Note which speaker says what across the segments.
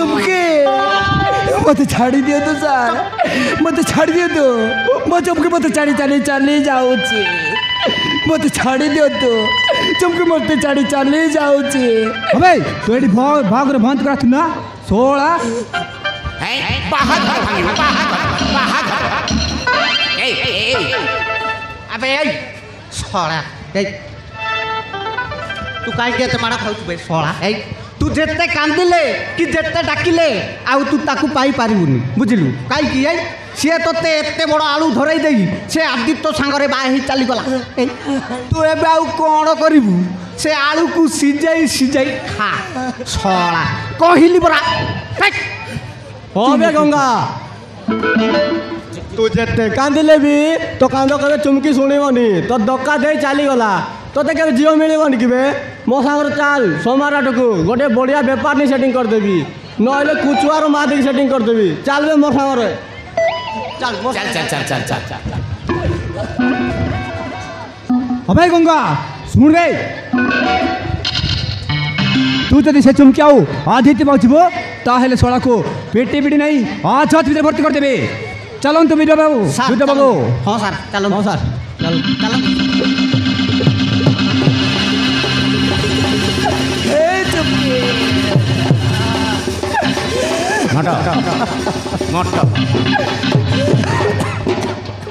Speaker 1: चुमके मत छाड़ी दियो तो सर मत छाड़ी दियो तो मो चुमके मत छाड़ी चली चली जाऊची मत छाड़ी दियो तो चुमके मत छाड़ी चली जाऊची अबे तू एडी भाग रे बंद करा ना 16
Speaker 2: अबे सोला तू कहीं माड़ खाऊ सोला तू जिते कांदिले कि जिते डाकिले आउ तू ताकू पाई पारिबुनी बुझिलु कहीं सी तोते एत बड़ आलू धरई दे से आदित्य सांगरे बाही चली गला तू एबे आउ कौन करिबु से आलू को सिजाई सिजाई खा सोला कहली बरा
Speaker 1: होबे गंगा तू जिते कांदिले भी तो कांद करे चुमकी शुणवनी तो धक्का दे चली गला तोते के जियो मिलबनी कि मो सांगर चाल सोमाराट को गोटे बढ़िया बेपार नहीं सेटिंग करदेवी नहले कुचुआर मादी सेटिंग करदेवी चल बे मो सांगर चल चल चल चल चल चल चल अबे गंगा सुन बे तू जदि से चुमकी आउ आदित्य पहुँचब ताहले सोला को पेटी पिटी नहीं आज हाथ भीतर भर्ती कर देबे चलो तुम विद्या बाबू विद्या बाबू
Speaker 2: हाँ सर चलो
Speaker 1: हाँ सर चल
Speaker 2: चलो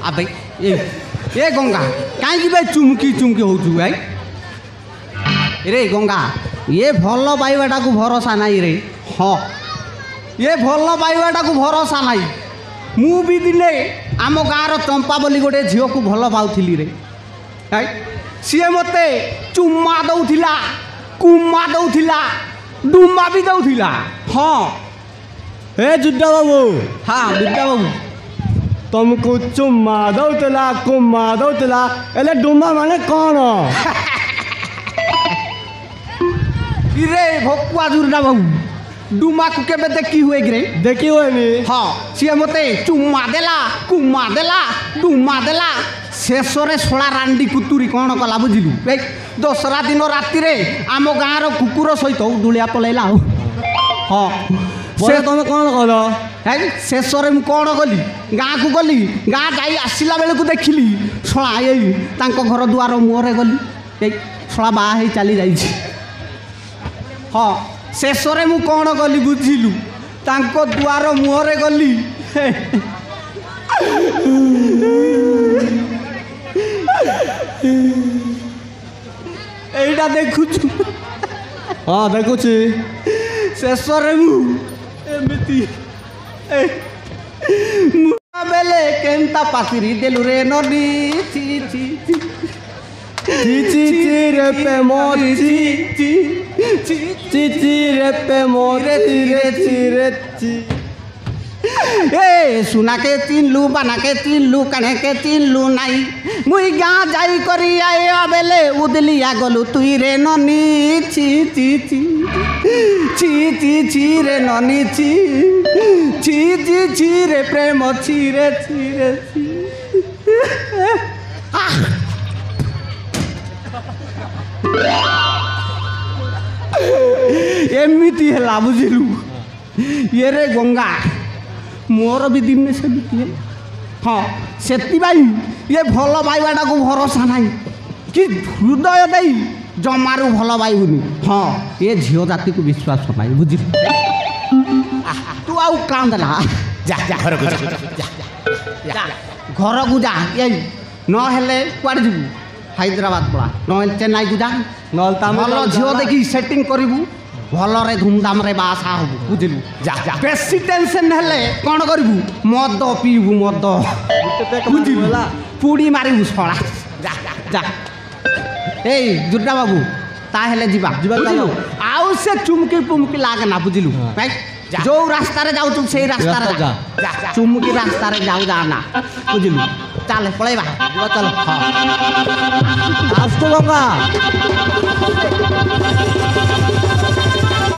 Speaker 2: अबे ये गंगा कहीं भाई चुमकी चुमकी हो रे गंगा ये भल पाइबाटा को भरोसा नहीं रे हाँ ये भल पाइबाटा को भरोसा नहीं मु भी दिने आम गाँव चंपा बोली गोटे झील को भल पाऊली रे सी मते चुम्मा दौला कुम्मा दौला डुम्मा भी दौला हाँ
Speaker 1: हे जुद्धा बाबू
Speaker 2: हाँ विद्या बाबू
Speaker 1: तुमको चुम्मा दौला कुम्मा दौला एले डुम्मा माने कौन
Speaker 2: रे भकुआ जुर्ना बाबू डुमा को केबे देखी हुए रे
Speaker 1: देखी हुए नी
Speaker 2: हाँ सी मते चुम्मा देला कुम्मा देला डुम्मा देला शेषरे सोला रांडी कुतुरी कौन कला बुझिलु दसरा दिन राति रे आम गाँव कुकुर सहित दुलिया पलैला हाँ
Speaker 1: से तुम कौन कल
Speaker 2: है शेषरे मु कौन गली गाँ को गली गाँ जाई आसला बेले को देखिली सोला यही घर दुआर मुहरे गली सोला बाहा ही चली जाइए हाँ शेषरे मु कौन गली बुझिलु दुआर मुहरे गली এইটা দেখুଛୁ
Speaker 1: हाँ देखुची
Speaker 2: शेषरे मु एमती बेले केन्ता पातिरी देलु रे नदी ची ची ची
Speaker 1: ची ची रे पे मोरी ची ची ची ची रे पे मोरे रे ची रे ची
Speaker 2: ए सुना के चिन्लू बना के चिन्लू कने के चिन्लू नाई मुई गाँ जाई करी आया बेले उदलिया गलु तुई रे ननी ची ची ची ची ची ची रे ननी ची ची ची ची रे प्रेम ची रे ची रे ची एमती है बुझिलु ये रे गंगा मोर भी दिन से बीती हाँ से ये भल पाइबाटा को भरोसा ना कि हृदय दे जमारू भल पाइबुनि हाँ ये झील जाति को विश्वास पाई बुझी तू आउ कांदला जा जा घर को जा ये नहेले कुआड़े जीवु हैदराबाद पड़ा न चेन्नई को जा भल झील देखी सेटिंग करू भलरे धूमधाम रे बासा हबु बुझिलु जा जा बेसी टेंशन हेले कोन करबु मद पीबु मद बुझिलु पुड़ी मारिबु सळा जा जा ए जुड्डा बाबू ता हेले जीवा चलो आउ से चुमकी पुमकी लागे ना बुझिलु भाई जो रास्ता रे जाउ तू सेही रास्ता रे जा चुमकी रास्ता रे जाउ जाना बुझिलु चल पळेबा जीवा चलो हां आस्तो बाबा